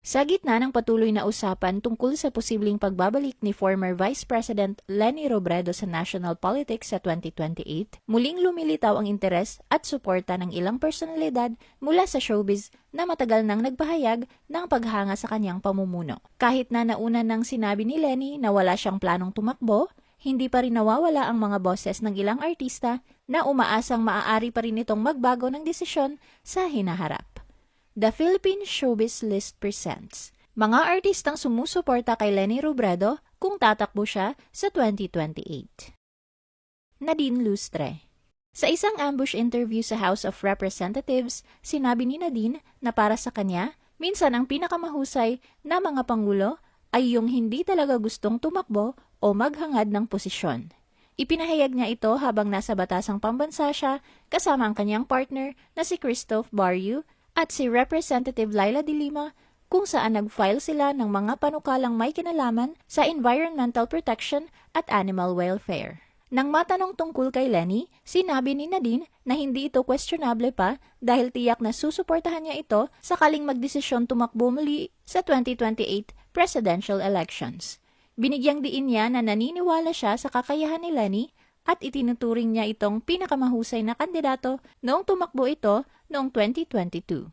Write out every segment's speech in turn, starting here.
Sa gitna ng patuloy na usapan tungkol sa posibleng pagbabalik ni former Vice President Leni Robredo sa national politics sa 2028, muling lumilitaw ang interes at suporta ng ilang personalidad mula sa showbiz na matagal nang nagpahayag ng paghanga sa kanyang pamumuno. Kahit na nauna nang sinabi ni Leni na wala siyang planong tumakbo, hindi pa rin nawawala ang mga boses ng ilang artista na umaasang maaari pa rin itong magbago ng desisyon sa hinaharap. The Philippine Showbiz List presents mga artistang sumusuporta kay Leni Robredo kung tatakbo siya sa 2028. Nadine Lustre. Sa isang ambush interview sa House of Representatives, sinabi ni Nadine na para sa kanya, minsan ang pinakamahusay na mga pangulo ay yung hindi talaga gustong tumakbo o maghangad ng posisyon. Ipinahayag niya ito habang nasa batasang pambansa siya kasama ang kanyang partner na si Christophe Barrio at si Representative Laila de Lima kung saan nag-file sila ng mga panukalang may kinalaman sa environmental protection at animal welfare. Nang matanong tungkol kay Leni, sinabi ni Nadine na hindi ito questionable pa dahil tiyak na susuportahan niya ito sakaling magdesisyon tumakbo muli sa 2028 presidential elections. Binigyang diin niya na naniniwala siya sa kakayahan ni Leni at itinuturing niya itong pinakamahusay na kandidato noong tumakbo ito noong 2022.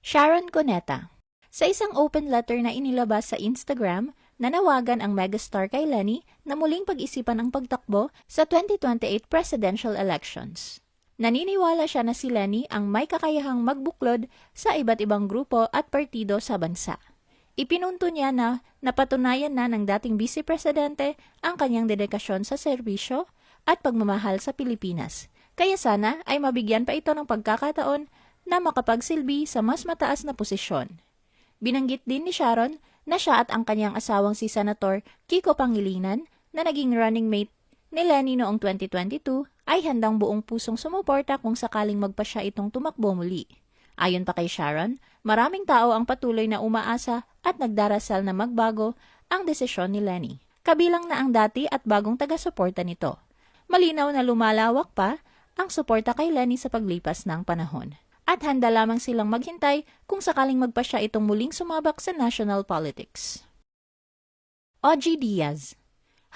Sharon Cuneta. Sa isang open letter na inilabas sa Instagram, nanawagan ang megastar kay Leni na muling pag-isipan ang pagtakbo sa 2028 presidential elections. Naniniwala siya na si Leni ang may kakayahang magbuklod sa iba't ibang grupo at partido sa bansa. Ipinunto niya na napatunayan na ng dating Vice Presidente ang kanyang dedikasyon sa serbisyo at pagmamahal sa Pilipinas. Kaya sana ay mabigyan pa ito ng pagkakataon na makapagsilbi sa mas mataas na posisyon. Binanggit din ni Sharon na siya at ang kanyang asawang si Senator Kiko Pangilinan na naging running mate ni Leni noong 2022 ay handang buong pusong sumuporta kung sakaling magpa siya itong tumakbo muli. Ayon pa kay Sharon, maraming tao ang patuloy na umaasa at nagdarasal na magbago ang desisyon ni Leni. Kabilang na ang dati at bagong taga-suporta nito. Malinaw na lumalawak pa ang suporta kay Leni sa paglipas ng panahon. At handa lamang silang maghintay kung sakaling magpa siya itong muling sumabak sa national politics. Ogie Diaz.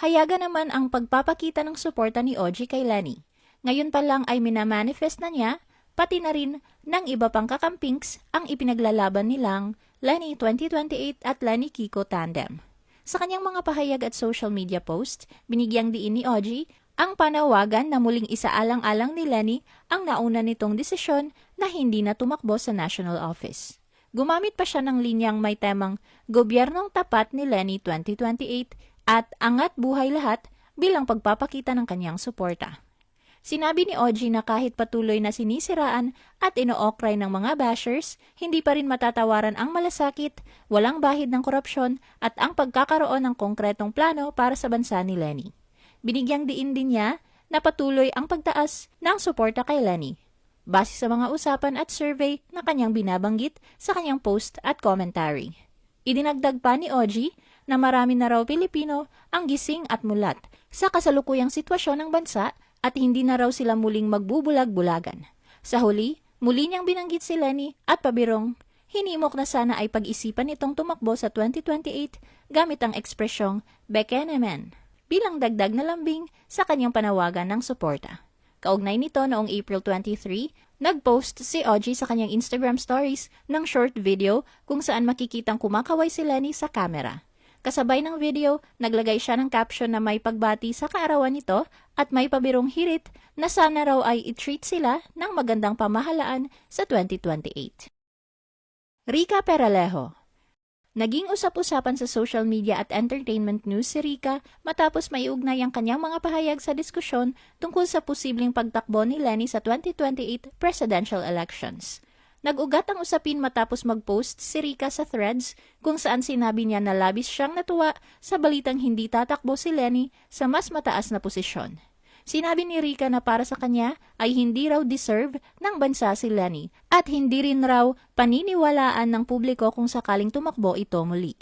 Hayaga naman ang pagpapakita ng suporta ni Ogie kay Leni. Ngayon pa lang ay minamanifest na niya pati na rin ng iba pang kakampings ang ipinaglalaban nilang Leni 2028 at Leni Kiko tandem. Sa kanyang mga pahayag at social media post, binigyang diin ni Ogie ang panawagan na muling isaalang-alang ni Leni ang nauna nitong desisyon na hindi na tumakbo sa national office. Gumamit pa siya ng linyang may temang Gobyernong Tapat ni Leni 2028 at Angat Buhay Lahat bilang pagpapakita ng kanyang suporta. Sinabi ni Ogie na kahit patuloy na sinisiraan at inookray ng mga bashers, hindi pa rin matatawaran ang malasakit, walang bahid ng korupsyon at ang pagkakaroon ng konkretong plano para sa bansa ni Leni. Binigyang diin din niya na patuloy ang pagtaas ng suporta kay Leni, base sa mga usapan at survey na kanyang binabanggit sa kanyang post at commentary. Idinagdag pa ni Ogie na marami na raw Pilipino ang gising at mulat sa kasalukuyang sitwasyon ng bansa at hindi na raw sila muling magbubulag-bulagan. Sa huli, muli niyang binanggit si Leni at pabirong hinimok na sana ay pag-isipan itong tumakbo sa 2028 gamit ang ekspresyong Beke naman bilang dagdag na lambing sa kanyang panawagan ng suporta. Kaugnay nito noong April 23, nag-post si Ogie sa kanyang Instagram stories ng short video kung saan makikitang kumakaway si Leni sa kamera. Kasabay ng video, naglagay siya ng caption na may pagbati sa kaarawan nito at may pabirong hirit na sana raw ay i-treat sila ng magandang pamahalaan sa 2028. Rica Peralejo. Naging usap-usapan sa social media at entertainment news si Rica matapos maiugnay ang kanyang mga pahayag sa diskusyon tungkol sa posibleng pagtakbo ni Leni sa 2028 presidential elections. Nag-ugat ang usapin matapos mag-post si Rica sa Threads kung saan sinabi niya na labis siyang natuwa sa balitang hindi tatakbo si Leni sa mas mataas na posisyon. Sinabi ni Rica na para sa kanya ay hindi raw deserve ng bansa si Leni at hindi rin raw paniniwalaan ng publiko kung sakaling tumakbo ito muli.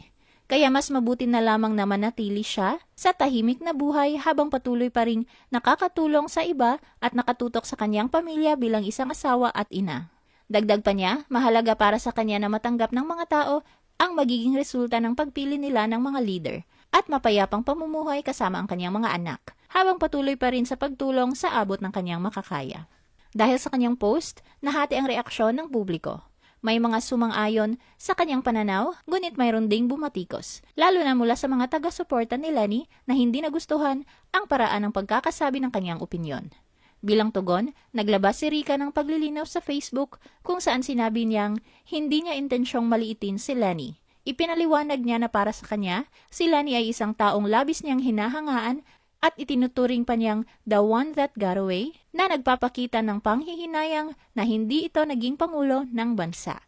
Kaya mas mabuti na lamang na manatili siya sa tahimik na buhay habang patuloy pa ring nakakatulong sa iba at nakatutok sa kanyang pamilya bilang isang asawa at ina. Dagdag pa niya, mahalaga para sa kanya na matanggap ng mga tao ang magiging resulta ng pagpili nila ng mga leader at mapayapang pamumuhay kasama ang kanyang mga anak, habang patuloy pa rin sa pagtulong sa abot ng kanyang makakaya. Dahil sa kanyang post, nahati ang reaksyon ng publiko. May mga sumang-ayon sa kanyang pananaw, ngunit mayroon ding bumatikos, lalo na mula sa mga taga-suporta ni Leni na hindi nagustuhan ang paraan ng pagkakasabi ng kanyang opinyon. Bilang tugon, naglabas si Rica ng paglilinaw sa Facebook kung saan sinabi niyang hindi niya intensyong maliitin si Leni. Ipinaliwanag niya na para sa kanya, si Leni ay isang taong labis niyang hinahangaan at itinuturing pa niyang the one that got away, na nagpapakita ng panghihinayang na hindi ito naging pangulo ng bansa.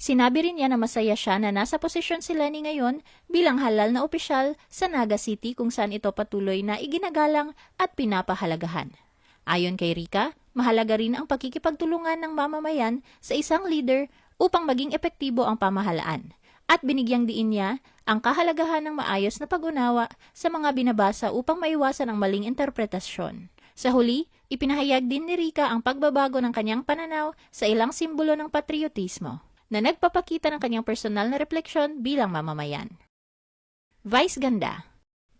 Sinabi rin niya na masaya siya na nasa posisyon si Leni ngayon bilang halal na opisyal sa Naga City kung saan ito patuloy na iginagalang at pinapahalagahan. Ayon kay Rica, mahalaga rin ang pakikipagtulungan ng mamamayan sa isang leader upang maging epektibo ang pamahalaan. At binigyang diin niya ang kahalagahan ng maayos na pag-unawa sa mga binabasa upang maiwasan ang maling interpretasyon. Sa huli, ipinahayag din ni Rica ang pagbabago ng kanyang pananaw sa ilang simbolo ng patriotismo na nagpapakita ng kanyang personal na refleksyon bilang mamamayan. Vice Ganda.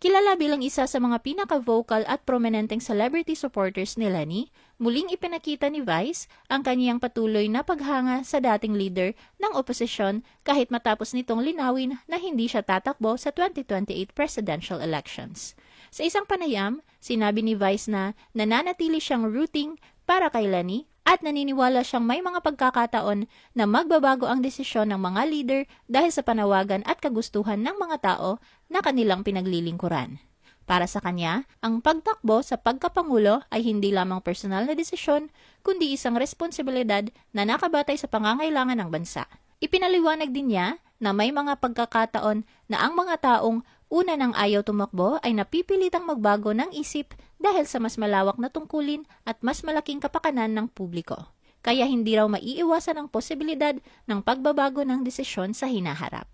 Kilala bilang isa sa mga pinaka-vocal at prominenteng celebrity supporters ni Leni, muling ipinakita ni Vice ang kaniyang patuloy na paghanga sa dating leader ng oposisyon kahit matapos nitong linawin na hindi siya tatakbo sa 2028 presidential elections. Sa isang panayam, sinabi ni Vice na nananatili siyang rooting para kay Leni at naniniwala siyang may mga pagkakataon na magbabago ang desisyon ng mga leader dahil sa panawagan at kagustuhan ng mga tao na kanilang pinaglilingkuran. Para sa kanya, ang pagtakbo sa pagkapangulo ay hindi lamang personal na desisyon, kundi isang responsibilidad na nakabatay sa pangangailangan ng bansa. Ipinaliwanag din niya na may mga pagkakataon na ang mga taong una nang ayaw tumakbo ay napipilitang magbago ng isip dahil sa mas malawak na tungkulin at mas malaking kapakanan ng publiko. Kaya hindi raw maiiwasan ang posibilidad ng pagbabago ng desisyon sa hinaharap.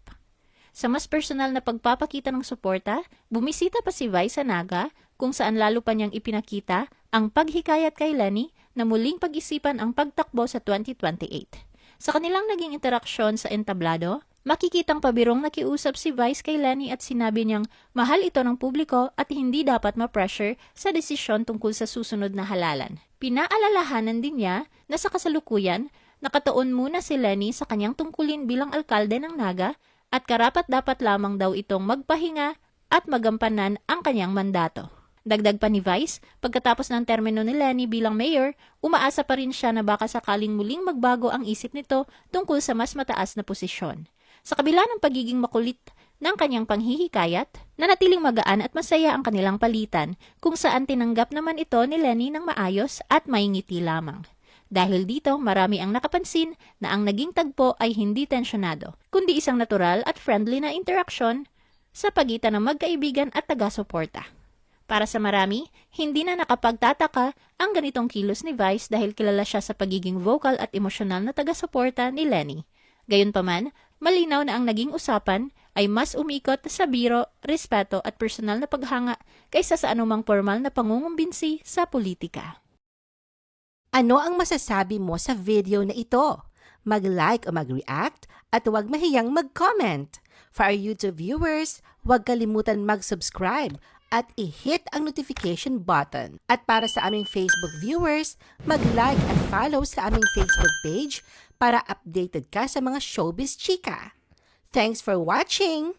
Sa mas personal na pagpapakita ng suporta, bumisita pa si Vice sa Naga kung saan lalo pa niyang ipinakita ang paghikayat kay Leni na muling pag-isipan ang pagtakbo sa 2028. Sa kanilang naging interaksyon sa entablado, makikitang pabirong nakiusap si Vice kay Leni at sinabi niyang mahal ito ng publiko at hindi dapat ma-pressure sa desisyon tungkol sa susunod na halalan. Pinaalalahanan din niya na sa kasalukuyan, nakatuon muna si Leni sa kanyang tungkulin bilang alkalde ng Naga at karapat-dapat lamang daw itong magpahinga at magampanan ang kanyang mandato. Dagdag pa ni Vice, pagkatapos ng termino ni Leni bilang mayor, umaasa pa rin siya na baka sakaling muling magbago ang isip nito tungkol sa mas mataas na posisyon. Sa kabila ng pagiging makulit ng kanyang panghihikayat, nanatiling magaan at masaya ang kanilang palitan kung saan tinanggap naman ito ni Leni ng maayos at may ngiti lamang. Dahil dito, marami ang nakapansin na ang naging tagpo ay hindi tensyonado, kundi isang natural at friendly na interaksyon sa pagitan ng magkaibigan at taga-suporta. Para sa marami, hindi na nakapagtataka ang ganitong kilos ni Vice dahil kilala siya sa pagiging vocal at emosyonal na taga-suporta ni Leni. Gayunpaman, malinaw na ang naging usapan ay mas umikot sa biro, respeto at personal na paghanga kaysa sa anumang formal na pangungumbinsi sa politika. Ano ang masasabi mo sa video na ito? Mag-like o mag-react at huwag mahiyang mag-comment. For our YouTube viewers, huwag kalimutan mag-subscribe at i-hit ang notification button. At para sa aming Facebook viewers, mag-like at follow sa aming Facebook page para updated ka sa mga showbiz chika. Thanks for watching!